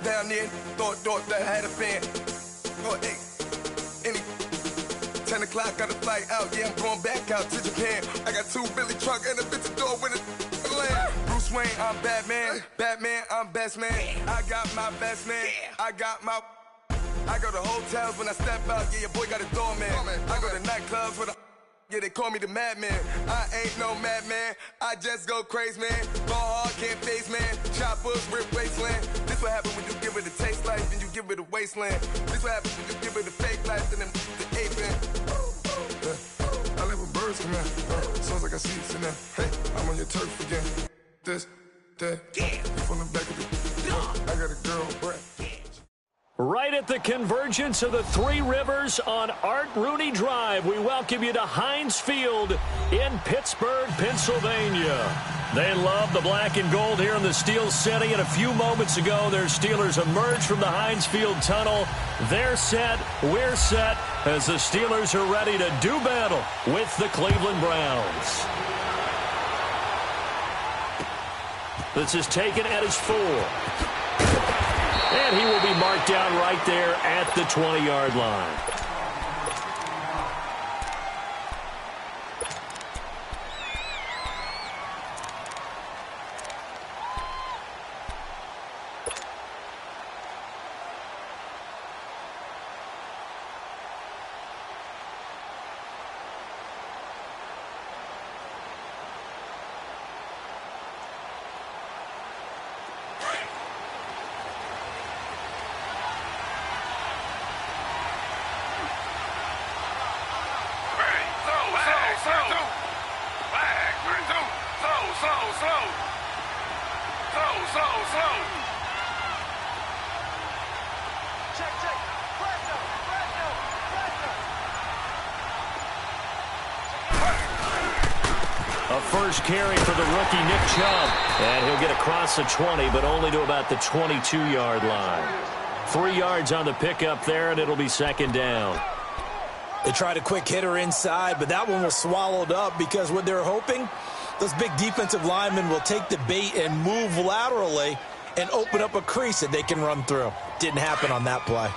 down there, thought that had a band. Oh, hey, any 10 o'clock, got a flight out, yeah, I'm going back out to Japan. I got 2 Billy truck and a bitch door with a land. Bruce Wayne, I'm Batman. Batman, I'm best man. I got my best man. I go to hotels when I step out, yeah, your boy got a doorman. I go to nightclubs with a yeah, they call me the madman. I ain't no madman, I just go crazy, man. Ball hard, can't face, man. Choppers, rip wasteland. This what happen when you give it a taste life and you give it a wasteland. This what happens when you give it a fake life and then the ape in. I live with birds come in. Sounds like I see it in there. Hey, I'm on your turf again. This, that, from the back of the I got a girl, Brett. Right at the convergence of the Three Rivers on Art Rooney Drive, we welcome you to Heinz Field in Pittsburgh, Pennsylvania. They love the black and gold here in the Steel City, and a few moments ago, their Steelers emerged from the Heinz Field tunnel. They're set, we're set, as the Steelers are ready to do battle with the Cleveland Browns. This is taken at his 4. And he will be marked down right there at the 20-yard line. A first carry for the rookie Nick Chubb. And he'll get across the 20, but only to about the 22-yard line. 3 yards on the pickup there, and it'll be second down. They tried a quick hitter inside, but that one was swallowed up because what they're hoping, those big defensive linemen will take the bait and move laterally and open up a crease that they can run through. Didn't happen on that play.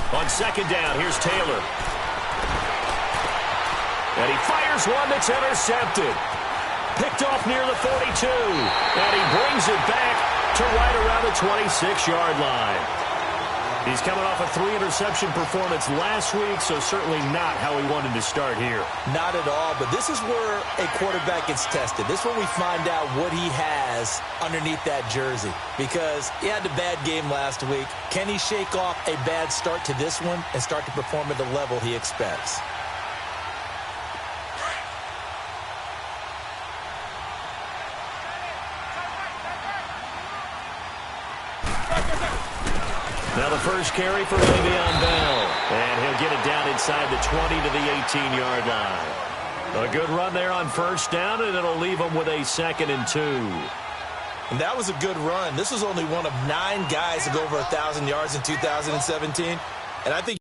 On second down, here's Taylor. And he fires one that's intercepted. Picked off near the 42. And he brings it back to right around the 26-yard line. He's coming off a 3-interception performance last week, so certainly not how he wanted to start here. Not at all, but this is where a quarterback gets tested. This is where we find out what he has underneath that jersey, because he had a bad game last week. Can he shake off a bad start to this one and start to perform at the level he expects? Now the first carry for Le'Veon Bell. And he'll get it down inside the 20 to the 18-yard line. A good run there on first down, and it'll leave him with a 2nd and 2. And that was a good run. This was only one of 9 guys to go over 1,000 yards in 2017. And I think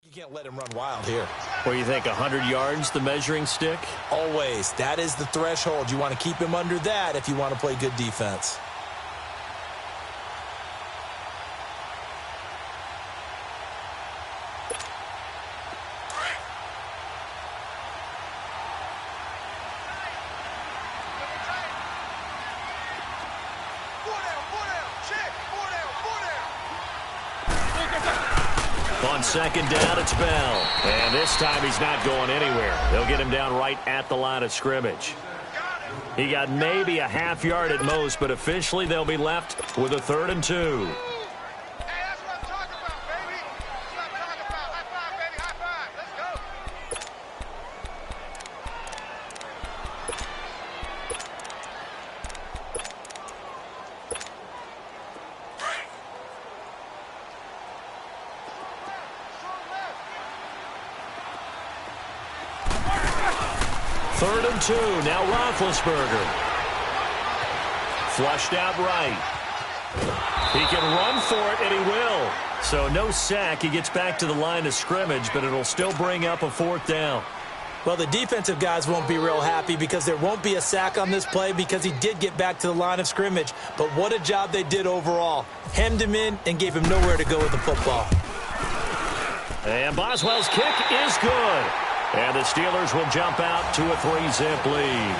you can't let him run wild here. What do you think, 100 yards, the measuring stick? Always. That is the threshold. You want to keep him under that if you want to play good defense. on second down, it's Bell. And this time he's not going anywhere. They'll get him down right at the line of scrimmage. He got maybe a half yard at most, but officially they'll be left with a 3rd and 2. Third and 2. Now Roethlisberger. Flushed out right. He can run for it, and he will. So no sack. He gets back to the line of scrimmage, but it'll still bring up a 4th down. Well, the defensive guys won't be real happy because there won't be a sack on this play because he did get back to the line of scrimmage. But what a job they did overall. Hemmed him in and gave him nowhere to go with the football. And Boswell's kick is good. And the Steelers will jump out to a 3-zip lead.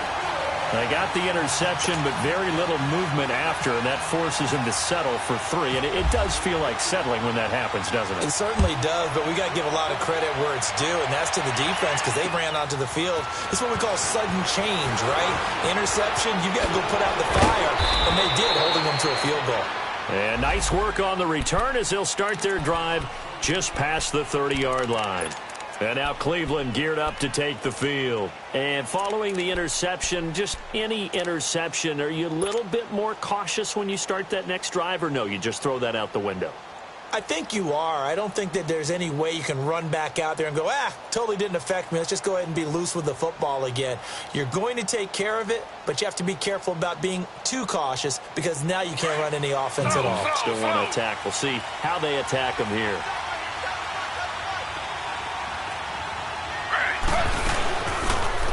They got the interception, but very little movement after, and that forces him to settle for 3. And it does feel like settling when that happens, doesn't it? It certainly does, but we got to give a lot of credit where it's due, and that's to the defense because they ran onto the field. It's what we call sudden change, right? Interception, you got to go put out the fire, and they did, holding them to a field goal. And nice work on the return as they'll start their drive just past the 30-yard line. And now Cleveland geared up to take the field. And following the interception, just any interception, are you a little bit more cautious when you start that next drive, or no, you just throw that out the window? I think you are. I don't think that there's any way you can run back out there and go, totally didn't affect me. Let's just go ahead and be loose with the football again. You're going to take care of it, but you have to be careful about being too cautious because now you can't run any offense at all. Still want to attack. We'll see how they attack them here.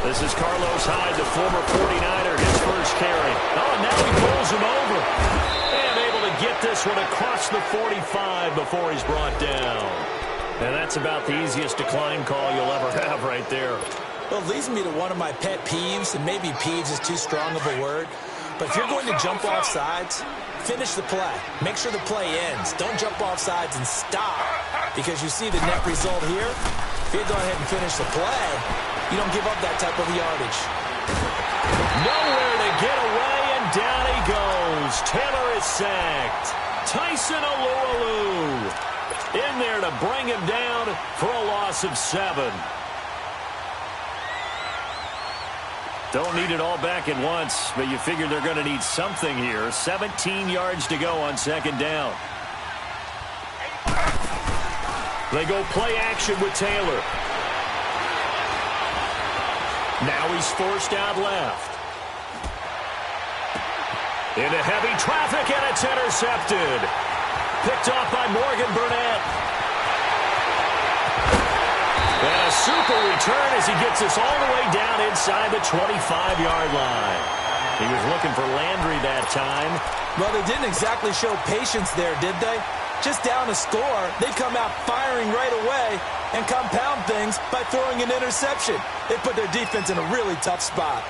This is Carlos Hyde, the former 49er, his first carry. Oh, and now he pulls him over. And able to get this one across the 45 before he's brought down. And that's about the easiest decline call you'll ever have right there. Well, it leads me to one of my pet peeves, and maybe peeves is too strong of a word. But if you're going to jump off sides, finish the play. Make sure the play ends. Don't jump off sides and stop. Because you see the net result here. If you go ahead and finish the play, you don't give up that type of yardage. Nowhere to get away, and down he goes. Taylor is sacked. Tyson Alualu in there to bring him down for a loss of 7. Don't need it all back at once, but you figure they're going to need something here. 17 yards to go on second down. They go play action with Taylor. Now he's forced out left. Into heavy traffic, and it's intercepted. Picked off by Morgan Burnett. And a super return as he gets us all the way down inside the 25-yard line. He was looking for Landry that time. Well, they didn't exactly show patience there, did they? Just down a score, they come out firing right away and compound things by throwing an interception. They put their defense in a really tough spot.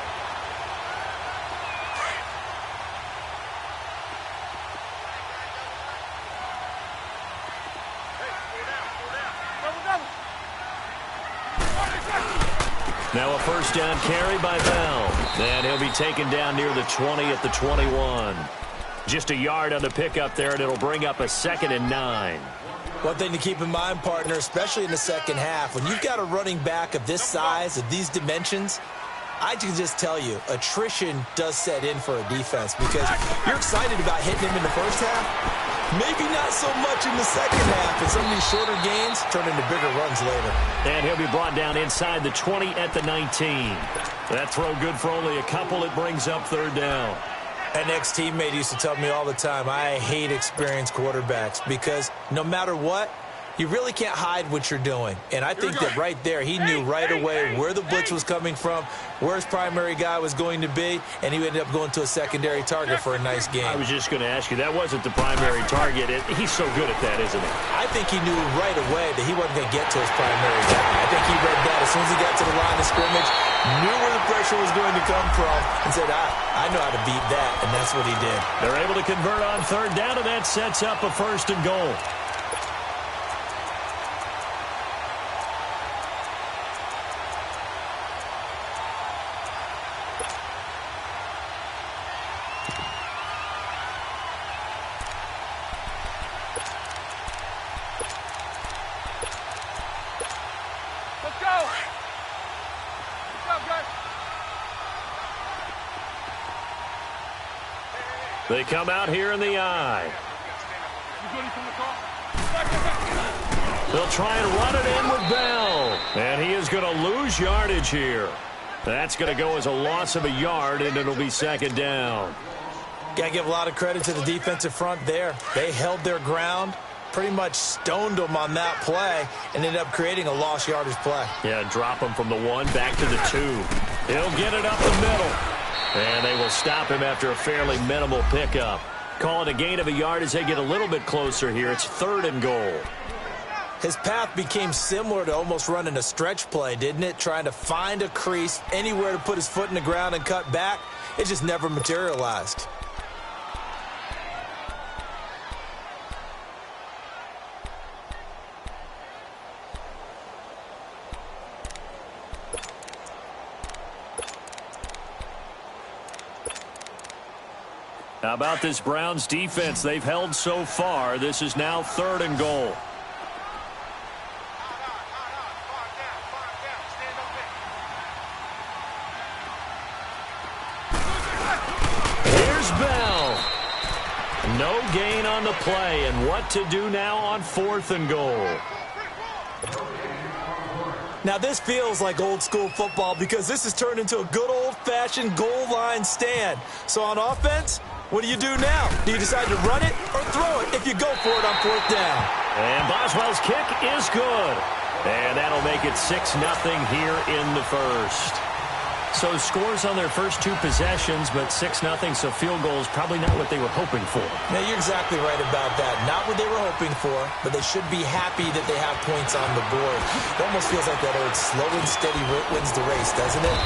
Now a first down carry by Bell. And he'll be taken down near the 20 at the 21. Just a yard on the pickup there, and it'll bring up a 2nd and 9. One thing to keep in mind, partner, especially in the second half, when you've got a running back of this size, of these dimensions, I can just tell you, attrition does set in for a defense because you're excited about hitting him in the first half. Maybe not so much in the second half, and some of these shorter gains turn into bigger runs later. And he'll be brought down inside the 20 at the 19. That throw good for only a couple. It brings up 3rd down. An ex-teammate used to tell me all the time, I hate experienced quarterbacks because no matter what, you really can't hide what you're doing. And I think that right there, he knew right away where the blitz was coming from, where his primary guy was going to be, and he ended up going to a secondary target for a nice game. I was just going to ask you, that wasn't the primary target. He's so good at that, isn't he? I think he knew right away that he wasn't going to get to his primary guy. I think he read that as soon as he got to the line of scrimmage, knew where the pressure was going to come from, and said, I know how to beat that, and that's what he did. They're able to convert on 3rd down, and that sets up a 1st and goal. Let's go. Let's go, guys. They come out here in the eye. They'll try and run it in with Bell. And he is going to lose yardage here. That's going to go as a loss of a yard, and it'll be second down. Got to give a lot of credit to the defensive front there. They held their ground, pretty much stoned them on that play, and ended up creating a lost yardage play. Yeah, drop him from the 1 back to the 2. He'll get it up the middle. And they will stop him after a fairly minimal pickup. Call it a gain of a yard as they get a little bit closer here. It's 3rd and goal. His path became similar to almost running a stretch play, didn't it? Trying to find a crease, anywhere to put his foot in the ground and cut back. It just never materialized. How about this Browns defense? They've held so far. This is now 3rd and goal. Here's Bell. No gain on the play. And what to do now on 4th and goal? Now, this feels like old-school football because this has turned into a good old-fashioned goal line stand. So on offense, what do you do now? Do you decide to run it or throw it if you go for it on 4th down? And Boswell's kick is good. And that'll make it 6-0 here in the first. So scores on their first 2 possessions, but 6-0, so field goal is probably not what they were hoping for. Now, you're exactly right about that. Not what they were hoping for, but they should be happy that they have points on the board. It almost feels like that old slow and steady wins the race, doesn't it?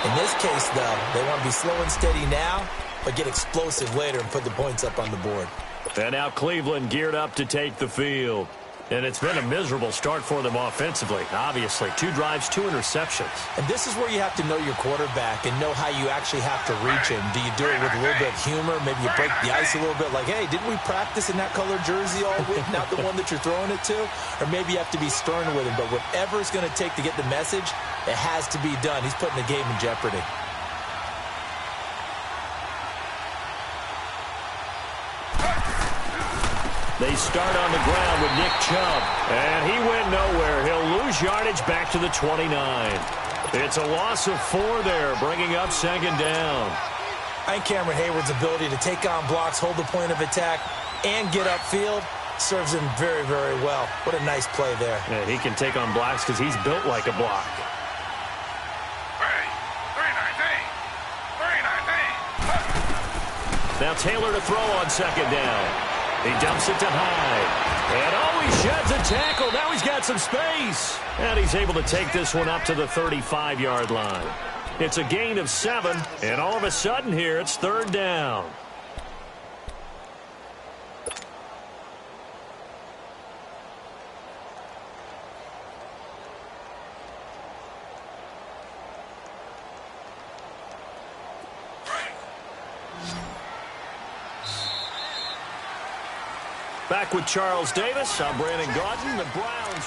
In this case, though, they want to be slow and steady now, but get explosive later and put the points up on the board. And now Cleveland geared up to take the field. And it's been a miserable start for them offensively, obviously. 2 drives, 2 interceptions. And this is where you have to know your quarterback and know how you actually have to reach him. Do you do it with a little bit of humor? Maybe you break the ice a little bit like, hey, didn't we practice in that colored jersey all week? Not the one that you're throwing it to? Or maybe you have to be stern with him. But whatever it's going to take to get the message, it has to be done. He's putting the game in jeopardy. They start on the ground with Nick Chubb. And he went nowhere. He'll lose yardage back to the 29. It's a loss of 4 there, bringing up 2nd down. I think Cameron Hayward's ability to take on blocks, hold the point of attack, and get upfield serves him very, very well. What a nice play there. Yeah, he can take on blocks because he's built like a block. Now Taylor to throw on 2nd down. He dumps it to Hyde. And oh, he sheds a tackle. Now he's got some space. And he's able to take this one up to the 35-yard line. It's a gain of 7. And all of a sudden here, it's 3rd down. Back with Charles Davis. I'm Brandon Gaudin. The Browns.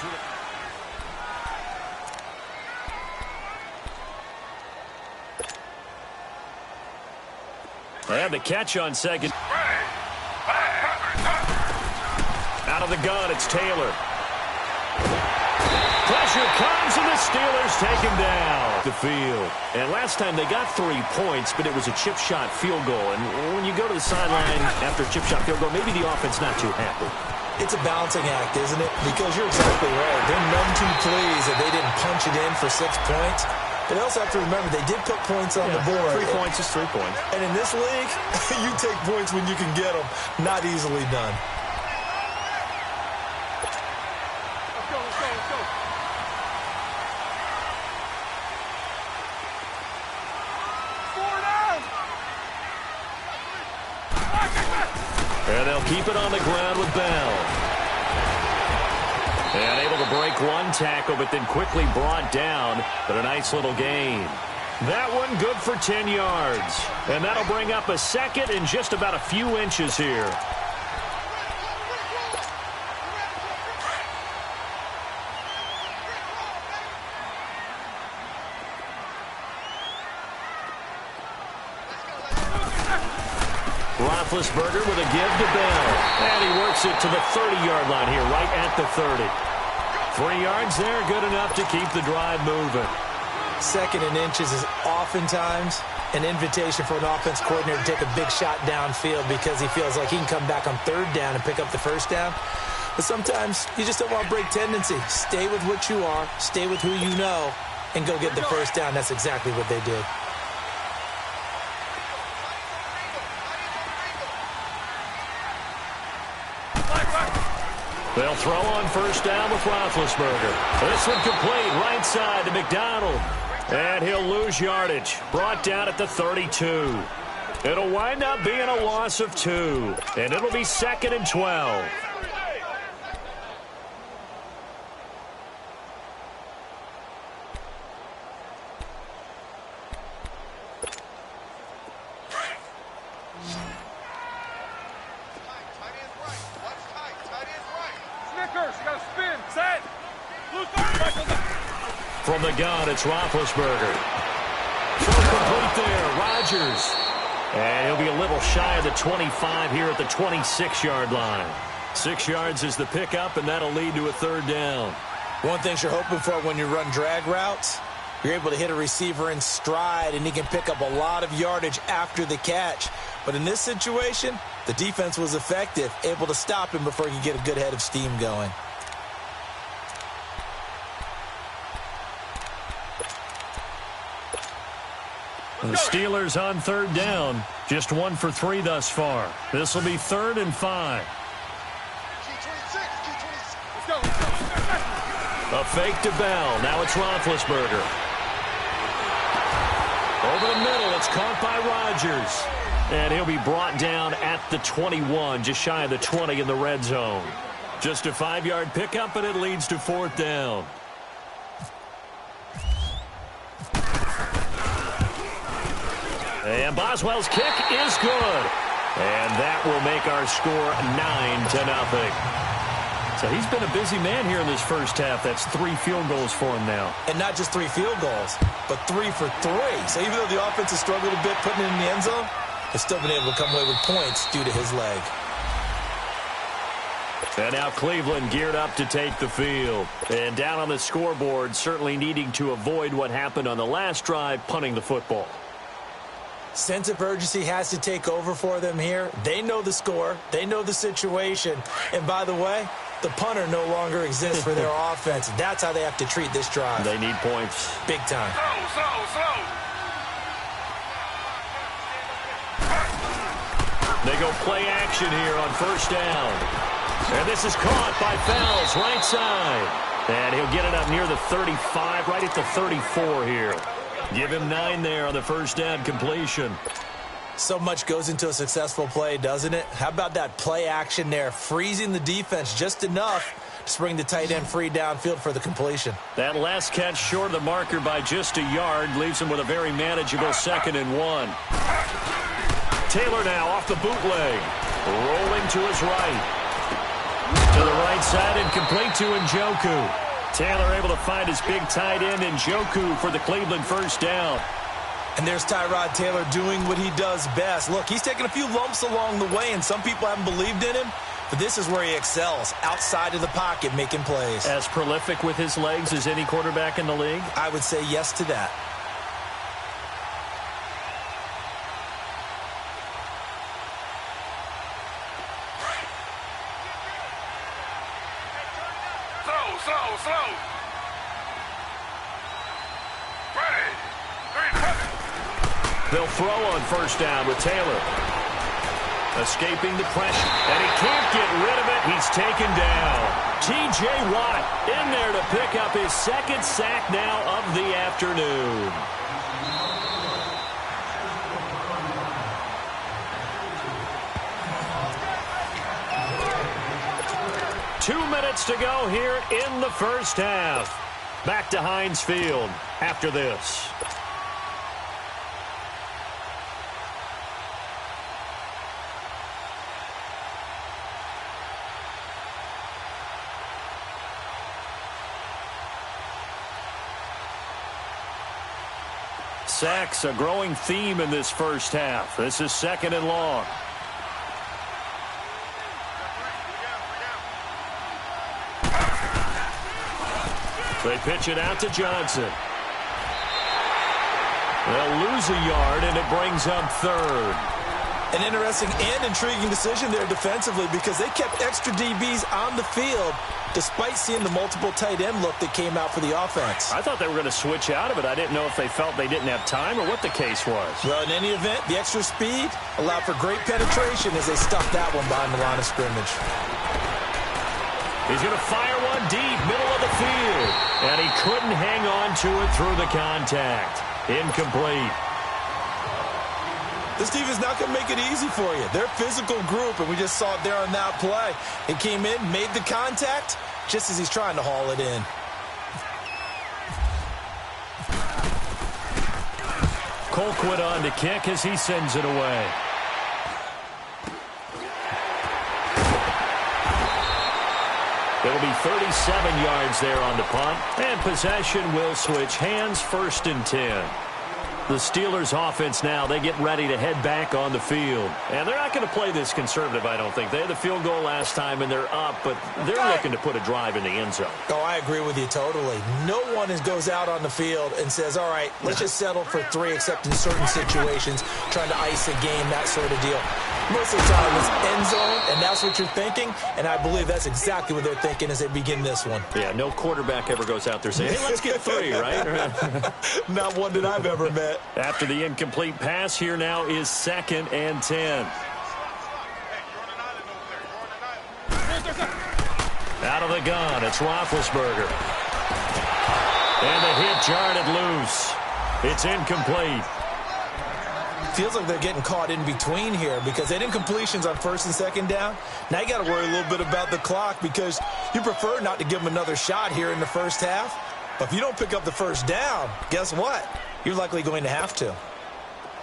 And the catch on 2nd. Out of the gun, it's Taylor. Pressure comes, and the Steelers take him down the field. And last time they got 3 points, but it was a chip shot field goal. And when you go to the sideline after a chip shot field goal, maybe the offense not too happy. It's a balancing act, isn't it? Because you're exactly right. They're none too pleased that they didn't punch it in for 6 points. But they also have to remember they did put points on the board. 3 points is 3 points. And in this league, you take points when you can get them. Not easily done. And they'll keep it on the ground with Bell. And able to break 1 tackle, but then quickly brought down. But a nice little gain. That one good for 10 yards. And that'll bring up a 2nd and just about a few inches here. Roethlisberger with a give to Bell. And he works it to the 30-yard line here, right at the 30. 3 yards there, good enough to keep the drive moving. 2nd and inches is oftentimes an invitation for an offense coordinator to take a big shot downfield because he feels like he can come back on 3rd down and pick up the 1st down. But sometimes you just don't want to break tendency. Stay with what you are, stay with who you know, and go get the 1st down. That's exactly what they did. They'll throw on 1st down with Roethlisberger. This one complete, right side to McDonald. And he'll lose yardage. Brought down at the 32. It'll wind up being a loss of 2. And it'll be 2nd and 12. From the gun, it's Roethlisberger. Throw complete there, Rodgers. And he'll be a little shy of the 25 here at the 26-yard line. 6 yards is the pickup, and that'll lead to a 3rd down. One thing you're hoping for when you run drag routes, you're able to hit a receiver in stride, and he can pick up a lot of yardage after the catch. But in this situation, the defense was effective, able to stop him before he could get a good head of steam going. The Steelers on 3rd down. Just 1 for 3 thus far. This will be 3rd and 5. A fake to Bell. Now it's Roethlisberger. Over the middle, it's caught by Rodgers. And he'll be brought down at the 21, just shy of the 20 in the red zone. Just a 5-yard pickup, and it leads to 4th down. And Boswell's kick is good. And that will make our score 9-0. So he's been a busy man here in this first half. That's 3 field goals for him now. And not just 3 field goals, but 3 for 3. So even though the offense has struggled a bit putting it in the end zone, they've still been able to come away with points due to his leg. And now Cleveland geared up to take the field. And down on the scoreboard, certainly needing to avoid what happened on the last drive, punting the football. Sense of urgency has to take over for them here. They know the score. They know the situation. And by the way, the punter no longer exists for their offense. That's how they have to treat this drive. They need points. Big time. They go play action here on 1st down. And this is caught by Fells, right side. And he'll get it up near the 35, right at the 34 here. Give him 9 there on the 1st down completion. So much goes into a successful play, doesn't it? How about that play action there, freezing the defense just enough to bring the tight end free downfield for the completion. That last catch short of the marker by just a yard leaves him with a very manageable 2nd and 1. Taylor now off the bootleg, rolling to his right. To the right side and complete to Njoku. Taylor able to find his big tight end Njoku for the Cleveland 1st down. And there's Tyrod Taylor doing what he does best. Look, he's taken a few lumps along the way, and some people haven't believed in him. But this is where he excels, outside of the pocket, making plays. As prolific with his legs as any quarterback in the league? I would say yes to that. They'll throw on 1st down with Taylor. Escaping the pressure, and he can't get rid of it. He's taken down. T.J. Watt in there to pick up his 2nd sack now of the afternoon. Two minutes to go here in the first half. Back to Heinz Field after this. Sacks, a growing theme in this first half. This is 2nd and long. They pitch it out to Johnson. They'll lose a yard, and it brings up third. An interesting and intriguing decision there defensively because they kept extra DBs on the field despite seeing the multiple tight end look that came out for the offense. I thought they were going to switch out of it. I didn't know if they felt they didn't have time or what the case was. Well, in any event, the extra speed allowed for great penetration as they stuffed that one behind the line of scrimmage. He's going to fire one deep, middle of the field. And he couldn't hang on to it through the contact. Incomplete. This defense is not going to make it easy for you. They're a physical group, and we just saw it there on that play. He came in, made the contact, just as he's trying to haul it in. Colquitt on to kick as he sends it away. It'll be 37 yards there on the punt, and possession will switch hands, 1st and 10. The Steelers offense now, they get ready to head back on the field. And they're not going to play this conservative, I don't think. They had the field goal last time, and they're up, but they're looking to put a drive in the end zone. Oh, I agree with you totally. No one goes out on the field and says, all right, let's just settle for 3, except in certain situations, trying to ice a game, that sort of deal. Most of the time it's end zone, and that's what you're thinking, and I believe that's exactly what they're thinking as they begin this one. Yeah, no quarterback ever goes out there saying, hey, let's get 3, right? Not one that I've ever met. After the incomplete pass, here now is 2nd and 10. Out of the gun, it's Roethlisberger. And the hit jarred it loose. It's incomplete. Feels like they're getting caught in between here because they didn't completions on 1st and 2nd down. Now you got to worry a little bit about the clock because you prefer not to give them another shot here in the first half. But if you don't pick up the 1st down, guess what? You're likely going to have to.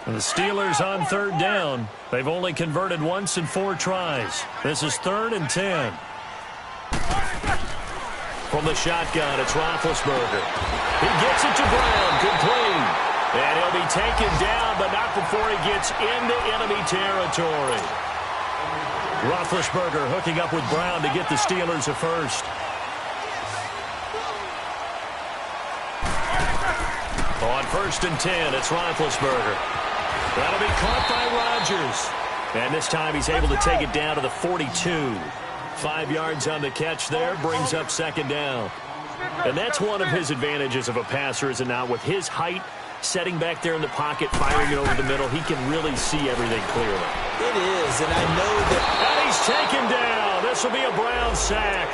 And the Steelers on 3rd down. They've only converted once in 4 tries. This is 3rd and 10. From the shotgun, it's Roethlisberger. He gets it to Brown. Complete. And he'll be taken down, but not before he gets into enemy territory. Roethlisberger hooking up with Brown to get the Steelers a 1st. On 1st and 10, it's Roethlisberger. That'll be caught by Rodgers. And this time he's able to take it down to the 42. 5 yards on the catch there, brings up 2nd down. And that's one of his advantages of a passer, is it not? With his height, setting back there in the pocket, firing it over the middle, he can really see everything clearly. It is, and I know that... And he's taken down. This will be a Brown sack.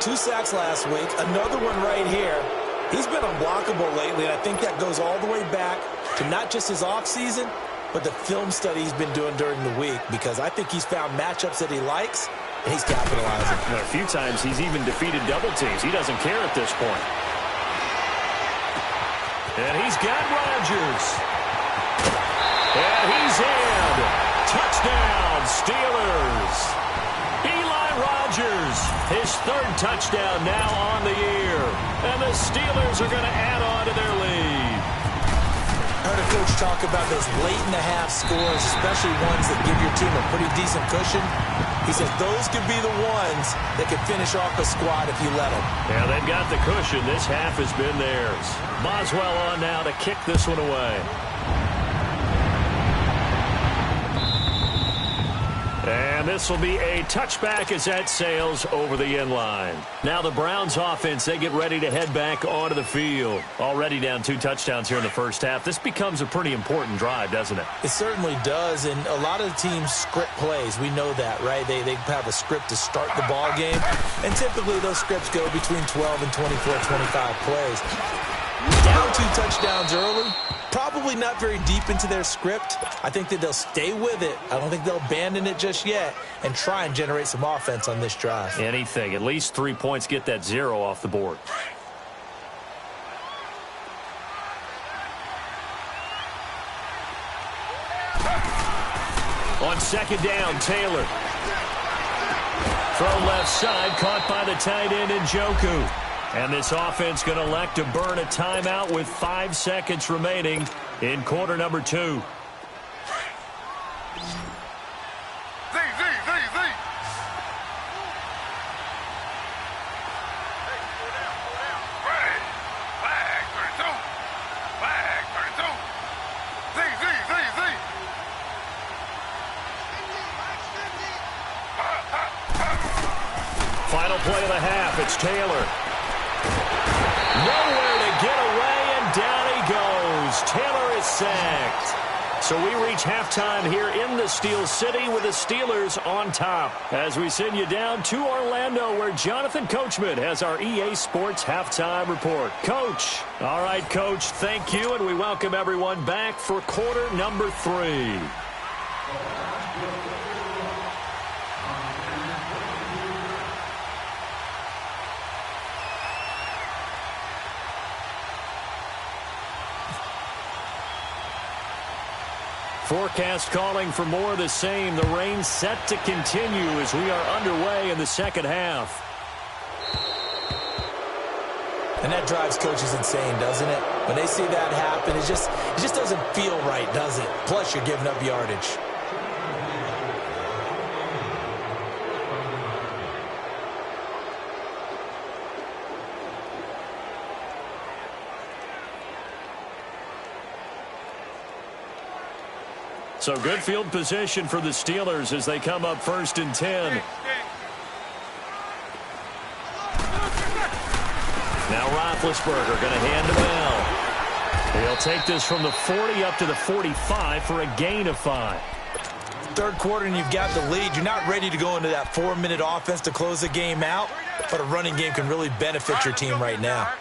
2 sacks last week, another one right here. He's been unblockable lately, and I think that goes all the way back to not just his offseason, but the film study he's been doing during the week, because I think he's found matchups that he likes, and he's capitalizing. A few times he's even defeated double teams. He doesn't care at this point. And he's got Rodgers. And he's in. Touchdown, Steelers. Eli Rodgers, his 3rd touchdown now on the year. And the Steelers are going to add on to their lead. I heard a coach talk about those late-in-the-half scores, especially ones that give your team a pretty decent cushion. He said those could be the ones that could finish off a squad if you let them. Yeah, they've got the cushion. This half has been theirs. Boswell on now to kick this one away. And this will be a touchback as that sails over the end line. Now the Browns offense, they get ready to head back onto the field. Already down 2 touchdowns here in the first half. This becomes a pretty important drive, doesn't it? It certainly does, and a lot of the teams script plays. We know that, right? They have a script to start the ball game, and typically those scripts go between 12 and 24, 25 plays. Down 2 touchdowns early. Probably not very deep into their script. I think that they'll stay with it. I don't think they'll abandon it just yet and try and generate some offense on this drive. Anything. At least 3 points, get that 0 off the board. On 2nd down, Taylor. Throw left side, caught by the tight end Njoku. And this offense going to elect to burn a timeout with 5 seconds remaining in quarter number 2. Taylor. Nowhere to get away, and down he goes. Taylor is sacked. So we reach halftime here in the Steel City with the Steelers on top. As we send you down to Orlando, where Jonathan Coachman has our EA Sports halftime report. Coach. All right, Coach, thank you, and we welcome everyone back for quarter number 3. Forecast calling for more of the same. The rain set to continue as we are underway in the second half. And that drives coaches insane, doesn't it? When they see that happen, it just doesn't feel right, does it? Plus, you're giving up yardage. So good field position for the Steelers as they come up 1st and 10. Now Roethlisberger going to hand to Bell. He'll take this from the 40 up to the 45 for a gain of 5. Third quarter and you've got the lead. You're not ready to go into that 4-minute offense to close the game out, but a running game can really benefit your team right now.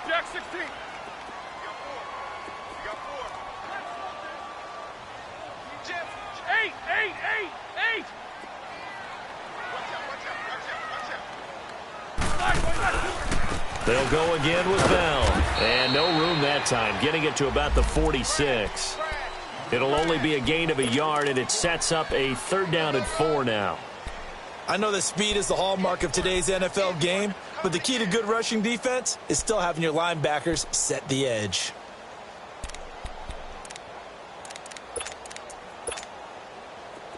Jack 16. They'll go again with Bell. And no room that time, getting it to about the 46. It'll only be a gain of a yard, and it sets up a 3rd down and 4 now. I know that speed is the hallmark of today's NFL game, but the key to good rushing defense is still having your linebackers set the edge.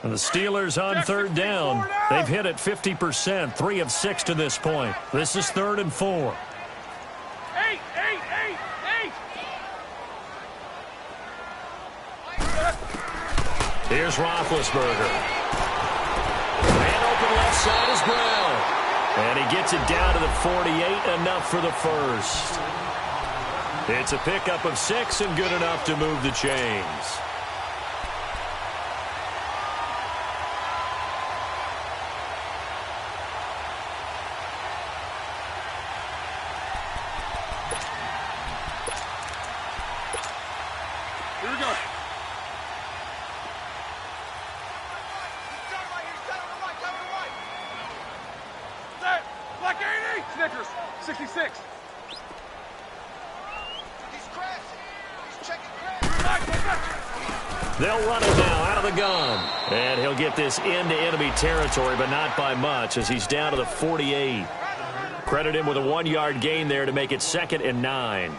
And the Steelers on 3rd down. They've hit it 50%, 3 of 6 to this point. This is 3rd and 4. Here's Roethlisberger. Man open left side is Brown. And he gets it down to the 48, enough for the first. It's a pickup of 6 and good enough to move the chains. Here we go. Black 80! Snickers, 66. He's crashing. He's checking crash. They'll run it now out of the gun. And he'll get this into enemy territory, but not by much as he's down to the 48. Credit him with a 1-yard gain there to make it 2nd and 9.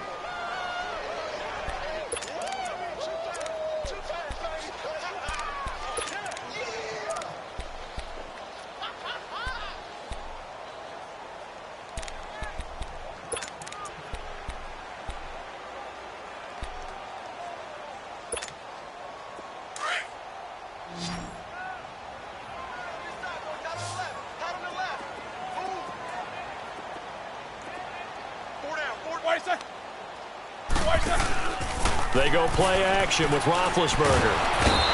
They go play action with Roethlisberger.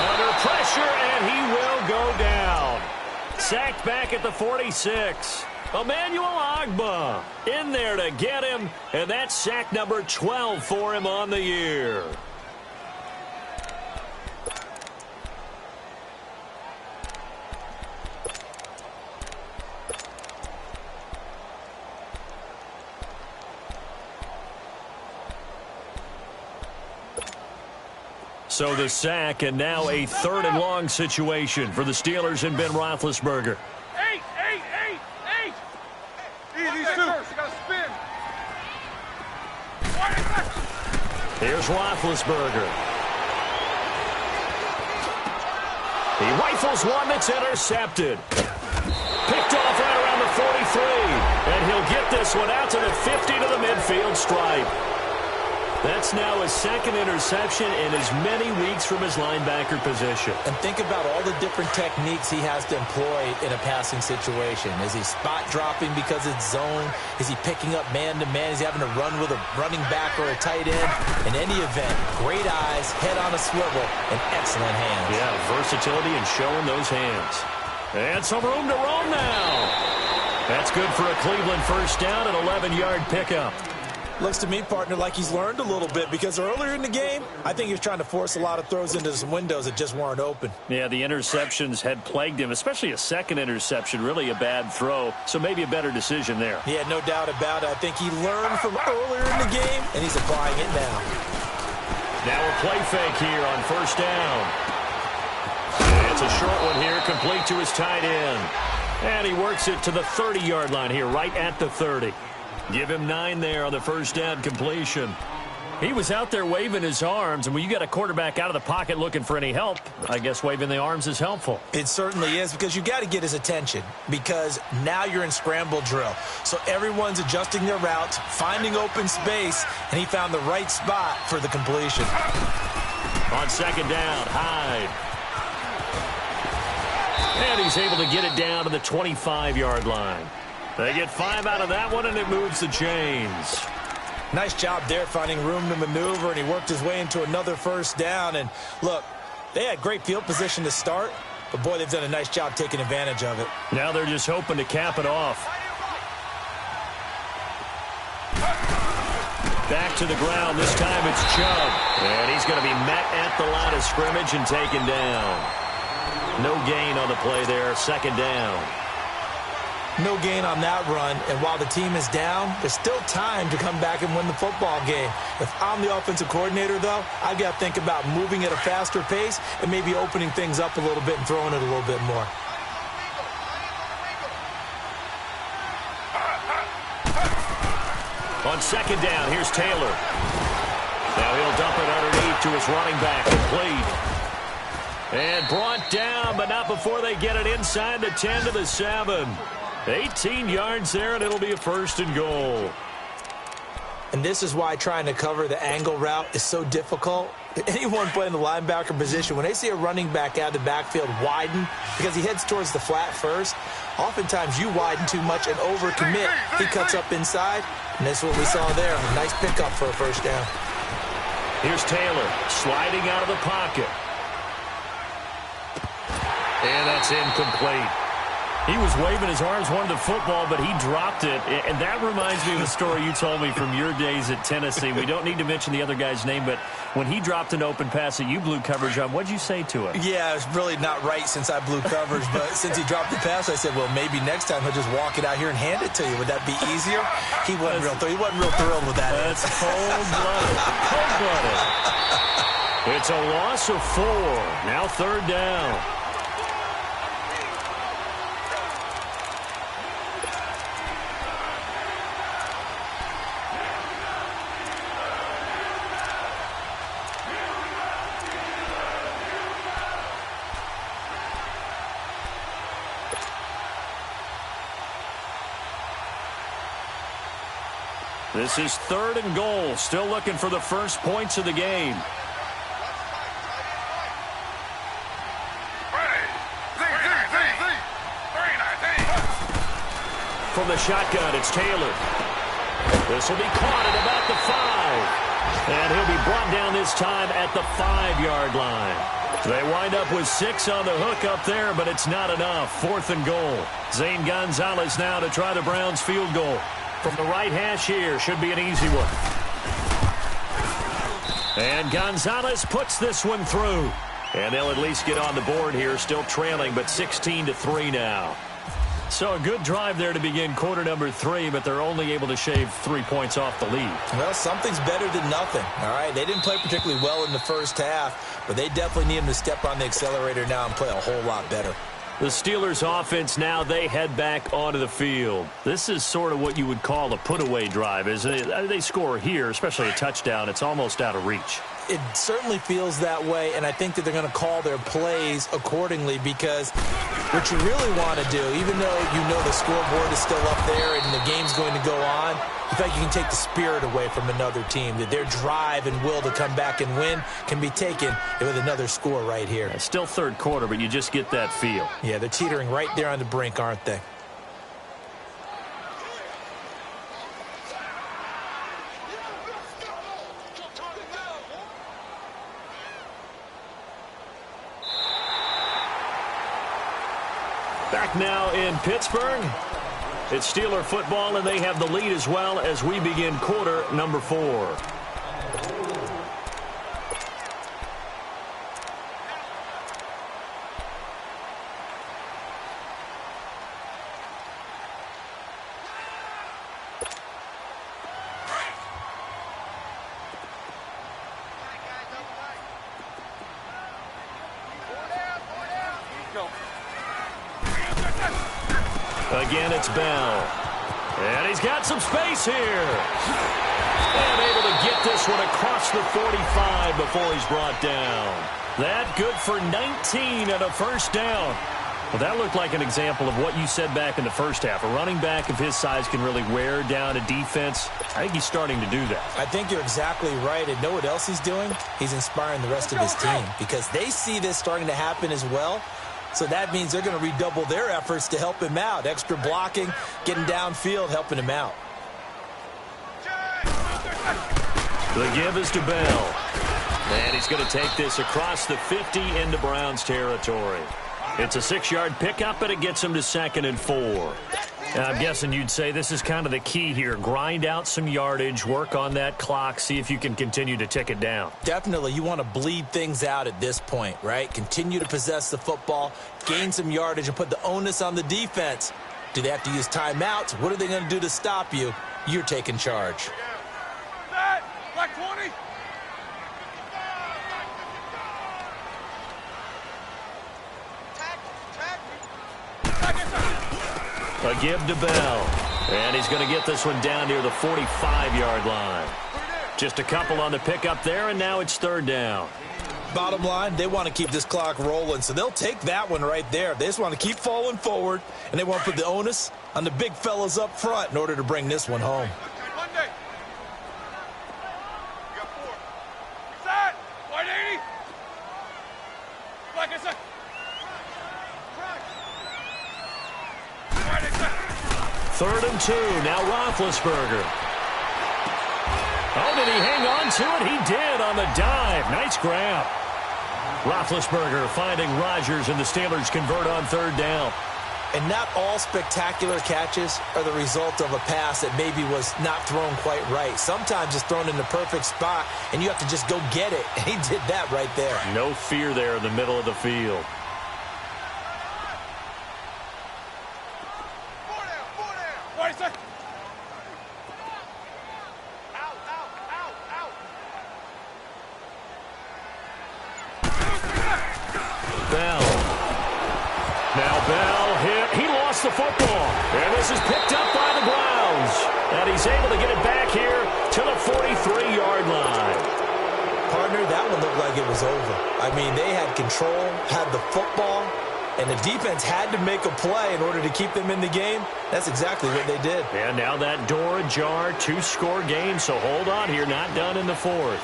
Under pressure, and he will go down. Sacked back at the 46. Emmanuel Ogbah in there to get him, and that's sack number 12 for him on the year. So the sack, and now a 3rd and long situation for the Steelers and Ben Roethlisberger. 8! These two. You got to spin. Here's Roethlisberger. He rifles one that's intercepted. Picked off right around the 43. And he'll get this one out to the 50 to the midfield stripe. That's now his second interception in as many weeks from his linebacker position. And think about all the different techniques he has to employ in a passing situation. Is he spot dropping because it's zone? Is he picking up man-to-man? Is he having to run with a running back or a tight end? In any event, great eyes, head on a swivel, and excellent hands. Yeah, versatility and showing those hands. And some room to roam now. That's good for a Cleveland first down, an 11-yard pickup. Looks to me, partner, like he's learned a little bit because earlier in the game, I think he was trying to force a lot of throws into some windows that just weren't open. Yeah, the interceptions had plagued him, especially a second interception, really a bad throw, so maybe a better decision there. Yeah, no doubt about it. I think he learned from earlier in the game, and he's applying it now. Now a play fake here on first down. And it's a short one here, complete to his tight end. And he works it to the 30-yard line here, right at the 30. Give him 9 there on the first down completion. He was out there waving his arms, and when you got a quarterback out of the pocket looking for any help, I guess waving the arms is helpful. It certainly is, because you got to get his attention, because now you're in scramble drill. So everyone's adjusting their routes, finding open space, and he found the right spot for the completion. On second down, Hyde. And he's able to get it down to the 25-yard line. They get 5 out of that one, and it moves the chains. Nice job there finding room to maneuver, and he worked his way into another first down. And look, they had great field position to start, but boy, they've done a nice job taking advantage of it. Now they're just hoping to cap it off. Back to the ground. This time it's Chubb. And he's going to be met at the line of scrimmage and taken down. No gain on the play there. Second down. No gain on that run, and while the team is down, there's still time to come back and win the football game. If I'm the offensive coordinator, though, I've got to think about moving at a faster pace and maybe opening things up a little bit and throwing it a little bit more. On second down, here's Taylor. Now he'll dump it underneath to his running back, complete. And brought down, but not before they get it inside the 10 to the 7. 18 yards there, and it'll be a first and goal. And this is why trying to cover the angle route is so difficult. Anyone playing the linebacker position, when they see a running back out of the backfield widen because he heads towards the flat first, oftentimes you widen too much and overcommit. He cuts up inside, and that's what we saw there. A nice pickup for a first down. Here's Taylor sliding out of the pocket. And that's incomplete. He was waving his arms, wanted the football, but he dropped it. And that reminds me of the story you told me from your days at Tennessee. We don't need to mention the other guy's name, but when he dropped an open pass that you blew coverage on, what'd you say to him? Yeah, it's really not right since I blew coverage, but since he dropped the pass, I said, well, maybe next time he'll just walk it out here and hand it to you. Would that be easier? He wasn't real thrilled with that. That's cold-blooded. Cold-blooded. It's a loss of 4. Now third down. This is third and goal. Still looking for the first points of the game. From the shotgun, it's Taylor. This will be caught at about the 5. And he'll be brought down this time at the 5-yard line. They wind up with 6 on the hook up there, but it's not enough. Fourth and goal. Zane Gonzalez now to try the Browns field goal. From the right hash here, should be an easy one. And Gonzalez puts this one through. And they'll at least get on the board here, still trailing, but 16-3 now. So a good drive there to begin quarter number 3, but they're only able to shave 3 points off the lead. Well, something's better than nothing, all right? They didn't play particularly well in the first half, but they definitely need him to step on the accelerator now and play a whole lot better. The Steelers offense now, they head back onto the field. This is sort of what you would call a put-away drive. As they score here, especially a touchdown, it's almost out of reach. It certainly feels that way, and I think that they're going to call their plays accordingly, because what you really want to do, even though you know the scoreboard is still up there and the game's going to go on, in fact, you can take the spirit away from another team, that their drive and will to come back and win can be taken with another score right here. It's still third quarter, but you just get that feel. Yeah, they're teetering right there on the brink, aren't they? Back now in Pittsburgh. It's Steeler football, and they have the lead as well as we begin quarter number 4. Again, it's Bell. And he's got some space here. And able to get this one across the 45 before he's brought down. That good for 19 and a first down. Well, that looked like an example of what you said back in the first half. A running back of his size can really wear down a defense. I think he's starting to do that. I think you're exactly right. And know what else he's doing? He's inspiring the rest of his team, because they see this starting to happen as well. So that means they're going to redouble their efforts to help him out. Extra blocking, getting downfield, helping him out. The give is to Bell. And he's going to take this across the 50 into Browns territory. It's a 6-yard pickup, and it gets him to 2nd and 4. And I'm guessing you'd say this is kind of the key here. Grind out some yardage, work on that clock, see if you can continue to tick it down. Definitely. You want to bleed things out at this point, right? Continue to possess the football, gain some yardage, and put the onus on the defense. Do they have to use timeouts? What are they going to do to stop you? You're taking charge. Black 20. A give to Bell. And he's going to get this one down near the 45-yard line. Just a couple on the pickup there, and now it's 3rd down. Bottom line, they want to keep this clock rolling, so they'll take that one right there. They just want to keep falling forward, and they want to put the onus on the big fellas up front in order to bring this one home. Monday. You got 4. Side. White 80. Black inside. 3rd and 2. Now Roethlisberger. Oh, did he hang on to it? He did on the dive. Nice grab. Roethlisberger finding Rodgers, and the Steelers convert on 3rd down. And not all spectacular catches are the result of a pass that maybe was not thrown quite right. Sometimes it's thrown in the perfect spot, and you have to just go get it. And he did that right there. No fear there in the middle of the field. The football, and this is picked up by the Browns, and he's able to get it back here to the 43-yard line. Partner, that one looked like it was over. I mean, they had control, had the football, and the defense had to make a play in order to keep them in the game. That's exactly what they did. And now that door ajar, 2-score game, so hold on here, not done in the 4th.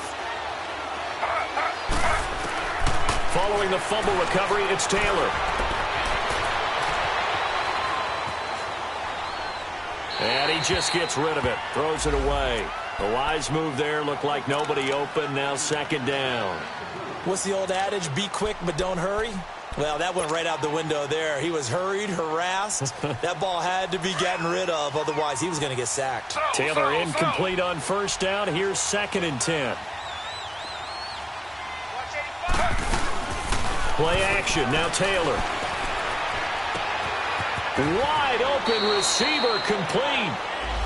Following the fumble recovery, it's Taylor. And he just gets rid of it, throws it away. A wise move there, looked like nobody open, now 2nd down. What's the old adage, be quick but don't hurry? Well, that went right out the window there. He was hurried, harassed. That ball had to be gotten rid of, otherwise he was going to get sacked. Taylor incomplete on 1st down, here's 2nd and 10. Play action, now Taylor. Wide open receiver complete.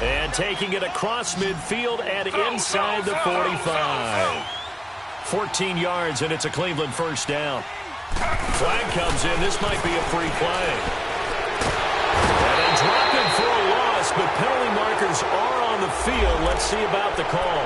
And taking it across midfield and inside the 45. 14 yards, and it's a Cleveland 1st down. Flag comes in. This might be a free play. And they drop him for a loss, but penalty markers are on the field. Let's see about the call.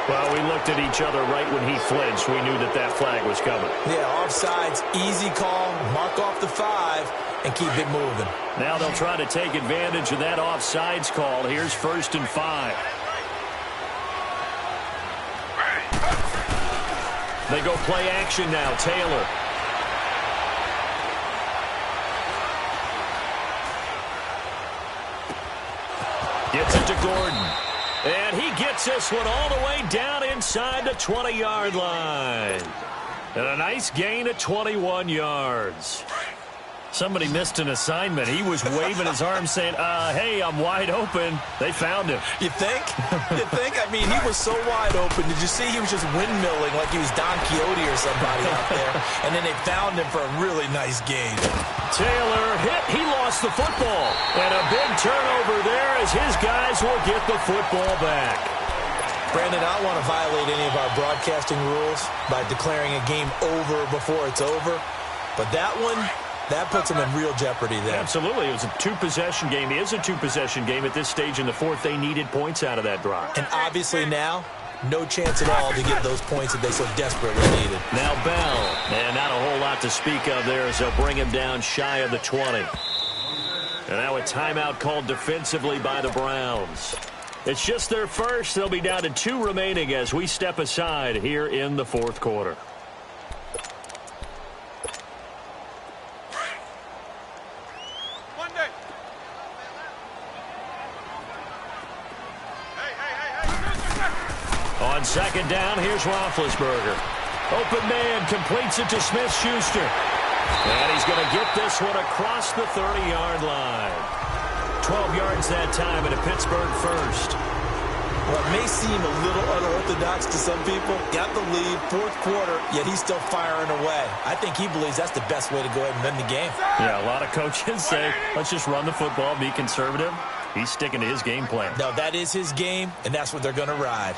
Well, we looked at each other right when he flinched. We knew that that flag was coming. Yeah, offsides, easy call, mark off the 5, and keep it moving. Now they'll try to take advantage of that offsides call. Here's 1st and 5. They go play action now. Taylor. Gets it to Gordon. And he gets this one all the way down inside the 20-yard line. And a nice gain of 21 yards. Somebody missed an assignment. He was waving his arms saying, hey, I'm wide open. They found him. You think? You think? I mean, he was so wide open. Did you see he was just windmilling like he was Don Quixote or somebody out there? And then they found him for a really nice gain. Taylor hit. He lost the football. And a big turnover there as his guys will get the football back. Brandon, I don't want to violate any of our broadcasting rules by declaring a game over before it's over. But that one, that puts them in real jeopardy there. Absolutely. It was a two-possession game. It is a two-possession game at this stage in the fourth. They needed points out of that drive. And obviously now, no chance at all to get those points that they so desperately needed. Now Bell. And not a whole lot to speak of there as they'll bring him down shy of the 20. And now a timeout called defensively by the Browns. It's just their first. They'll be down to 2 remaining as we step aside here in the fourth quarter. On second down, here's Roethlisberger. Open man completes it to Smith-Schuster. And he's going to get this one across the 30-yard line. 12 yards that time and a Pittsburgh first. Well, it may seem a little unorthodox to some people. Got the lead, fourth quarter, yet he's still firing away. I think he believes that's the best way to go ahead and win the game. Yeah, a lot of coaches say, let's just run the football, be conservative. He's sticking to his game plan. No, that is his game, and that's what they're going to ride.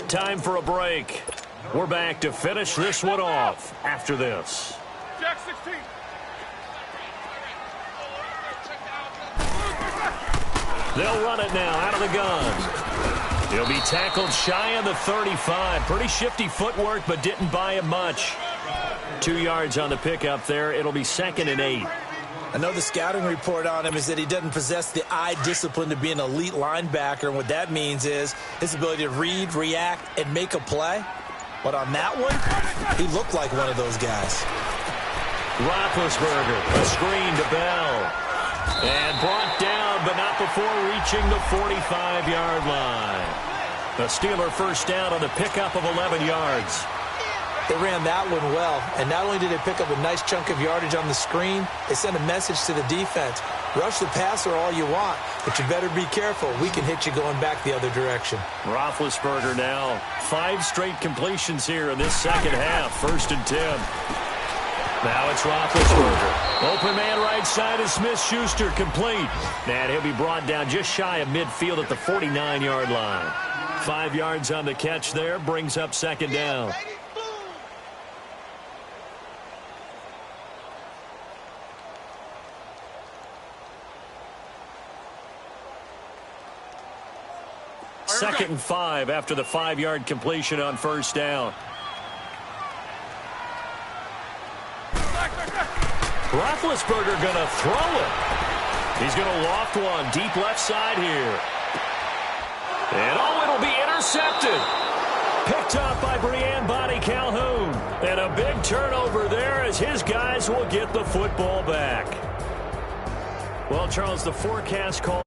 Time for a break. We're back to finish this one off after this. Jack 16. They'll run it now out of the gun. He'll be tackled shy of the 35. Pretty shifty footwork, but didn't buy him much. 2 yards on the pickup there. It'll be 2nd and 8. I know the scouting report on him is that he doesn't possess the eye discipline to be an elite linebacker. And what that means is his ability to read, react, and make a play. But on that one, he looked like one of those guys. Roethlisberger, a screen to Bell. And brought down, but not before reaching the 45-yard line. The Steeler first down on the pickup of 11 yards. They ran that one well, and not only did they pick up a nice chunk of yardage on the screen, they sent a message to the defense. Rush the passer all you want, but you better be careful. We can hit you going back the other direction. Roethlisberger now 5 straight completions here in this second half. 1st and 10. Now it's Roethlisberger. Open man right side is Smith-Schuster, complete. And he'll be brought down just shy of midfield at the 49-yard line. 5 yards on the catch there, brings up 2nd down. Second and 5 after the 5-yard completion on 1st down. Roethlisberger going to throw it. He's going to loft one deep left side here. And it'll be intercepted. Picked up by Brian Body Calhoun. And a big turnover there as his guys will get the football back. Well, Charles, the forecast call.